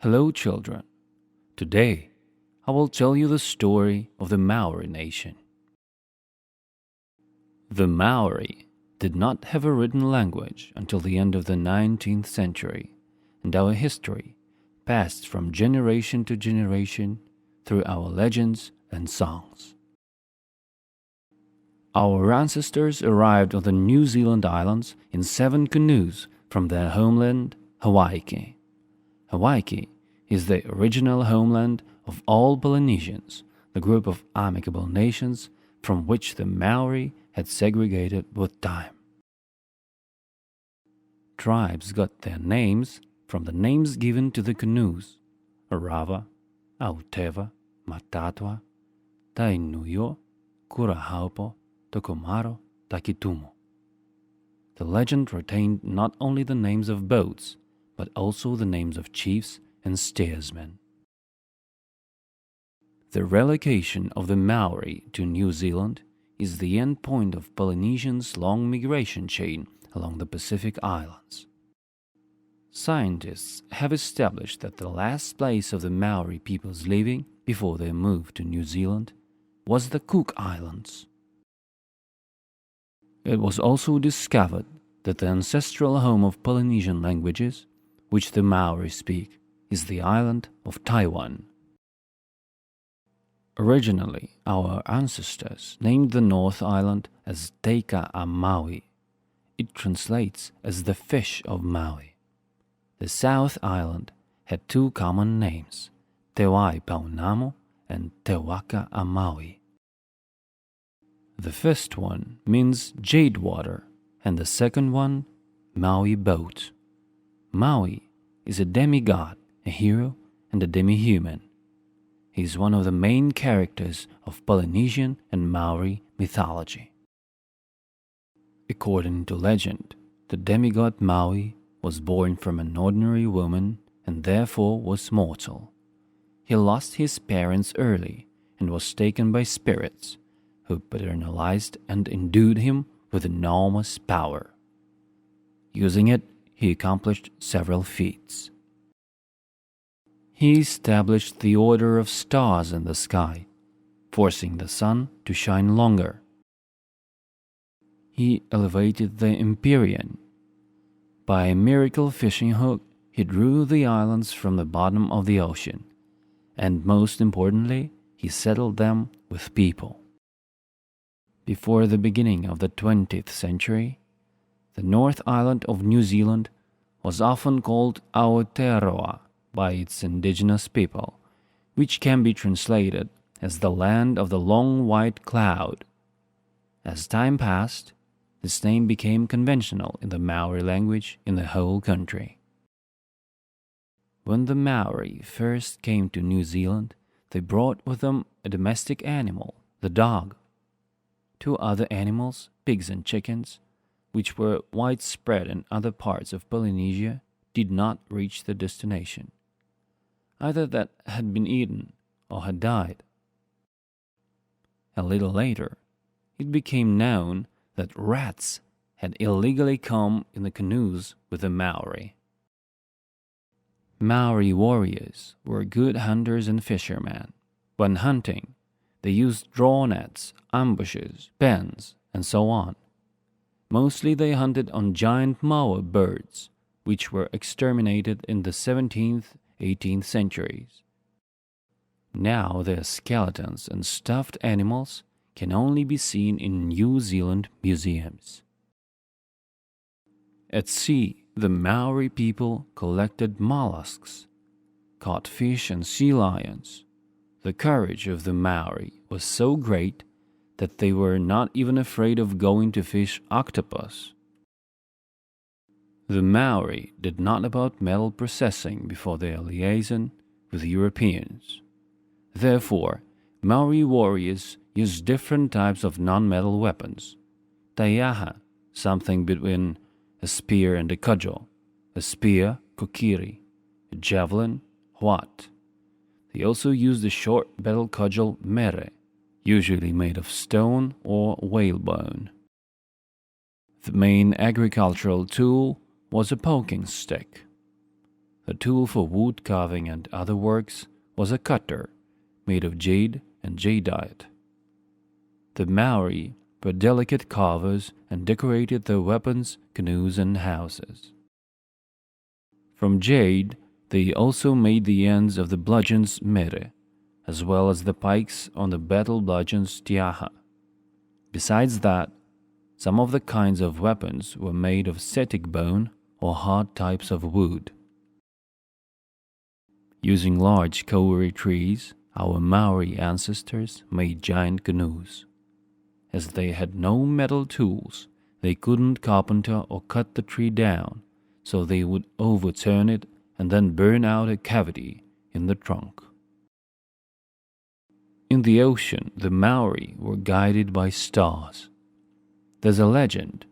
Hello, children. Today, I will tell you the story of the Maori nation. The Maori did not have a written language until the end of the 19th century, and our history passed from generation to generation through our legends and songs. Our ancestors arrived on the New Zealand islands in 7 canoes from their homeland, Hawaii. Hawaii is the original homeland of all Polynesians, the group of amicable nations from which the Maori had segregated with time. Tribes got their names from the names given to the canoes: Arava, Aotearoa, Matatoa, Tainuio, Kurahaupo, Tokomaro, Takitumo. The legend retained not only the names of boats, but also the names of chiefs and steersmen. The relocation of the Maori to New Zealand is the end point of Polynesians' long migration chain along the Pacific Islands. Scientists have established that the last place of the Maori people's living before they moved to New Zealand was the Cook Islands. It was also discovered that the ancestral home of Polynesian languages, which the Maori speak, is the island of Taiwan. Originally, our ancestors named the North Island as Teika a Maui. It translates as the fish of Maui. The South Island had 2 common names, Te Wai Paunamo and Te Waka a Maui. The first one means jade water, and the second one, Maui boat. Maui is a demigod, a hero, and a demi-human. He is one of the main characters of Polynesian and Maori mythology. According to legend, the demigod Maui was born from an ordinary woman and therefore was mortal. He lost his parents early and was taken by spirits, who paternalized and endued him with enormous power. Using it, he accomplished several feats. He established the order of stars in the sky, forcing the sun to shine longer. He elevated the Empyrean. By a miracle fishing hook, he drew the islands from the bottom of the ocean, and most importantly, he settled them with people. Before the beginning of the 20th century, the North Island of New Zealand was often called Aotearoa by its indigenous people, which can be translated as the land of the long white cloud. As time passed, this name became conventional in the Maori language in the whole country. When the Maori first came to New Zealand, they brought with them a domestic animal, the dog. 2 other animals, pigs and chickens, which were widespread in other parts of Polynesia, did not reach the destination. Either that had been eaten or had died. A little later, it became known that rats had illegally come in the canoes with the Maori. Maori warriors were good hunters and fishermen. When hunting, they used draw nets, ambushes, pens, and so on. Mostly they hunted on giant moa birds, which were exterminated in the 17th, 18th centuries. Now their skeletons and stuffed animals can only be seen in New Zealand museums. At sea, the Maori people collected mollusks, caught fish and sea lions. The courage of the Maori was so great that they were not even afraid of going to fish octopus. The Maori did not about metal processing before their liaison with Europeans. Therefore, Maori warriors used different types of non-metal weapons. Taiaha, something between a spear and a cudgel; a spear, kokiri; a javelin, huat. They also used a short metal cudgel, mere, usually made of stone or whalebone. The main agricultural tool was a poking stick. The tool for wood carving and other works was a cutter made of jade and jadeite. The Maori were delicate carvers and decorated their weapons, canoes, and houses. From jade, they also made the ends of the bludgeons mere, as well as the pikes on the battle bludgeons tiaha. Besides that, some of the kinds of weapons were made of setic bone or hard types of wood. Using large kauri trees, our Maori ancestors made giant canoes. As they had no metal tools, they couldn't carpenter or cut the tree down, so they would overturn it and then burn out a cavity in the trunk. In the ocean, the Maori were guided by stars. There's a legend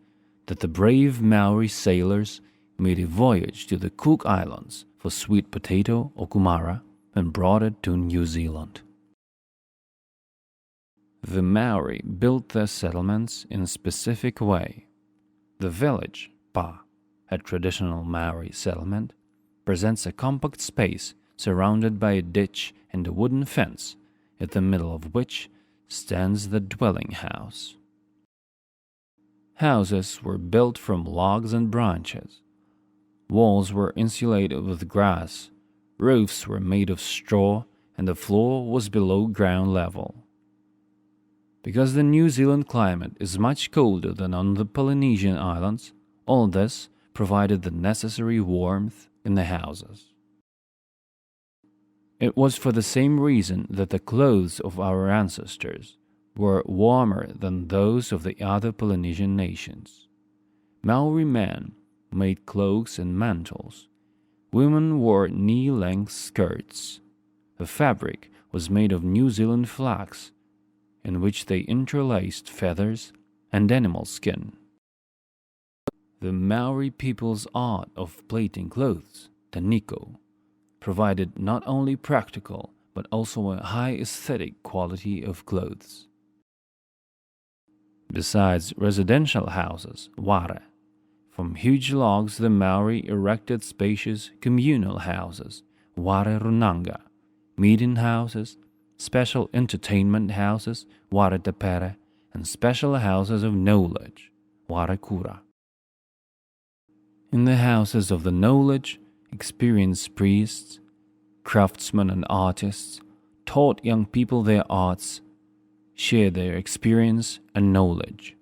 that the brave Maori sailors made a voyage to the Cook Islands for sweet potato or kumara and brought it to New Zealand. The Maori built their settlements in a specific way. The village, Pa, a traditional Maori settlement, presents a compact space surrounded by a ditch and a wooden fence, at the middle of which stands the dwelling house. Houses were built from logs and branches. Walls were insulated with grass, roofs were made of straw, and the floor was below ground level. Because the New Zealand climate is much colder than on the Polynesian islands, all this provided the necessary warmth in the houses. It was for the same reason that the clothes of our ancestors were warmer than those of the other Polynesian nations. Maori men made cloaks and mantles. Women wore knee-length skirts. The fabric was made of New Zealand flax, in which they interlaced feathers and animal skin. The Maori people's art of plaiting clothes, taniko, provided not only practical but also a high aesthetic quality of clothes. Besides residential houses, ware, from huge logs the Maori erected spacious communal houses, ware runanga, meeting houses, special entertainment houses, ware tapere, and special houses of knowledge, ware kura. In the houses of the knowledge, experienced priests, craftsmen and artists taught young people their arts, shared their experience and knowledge.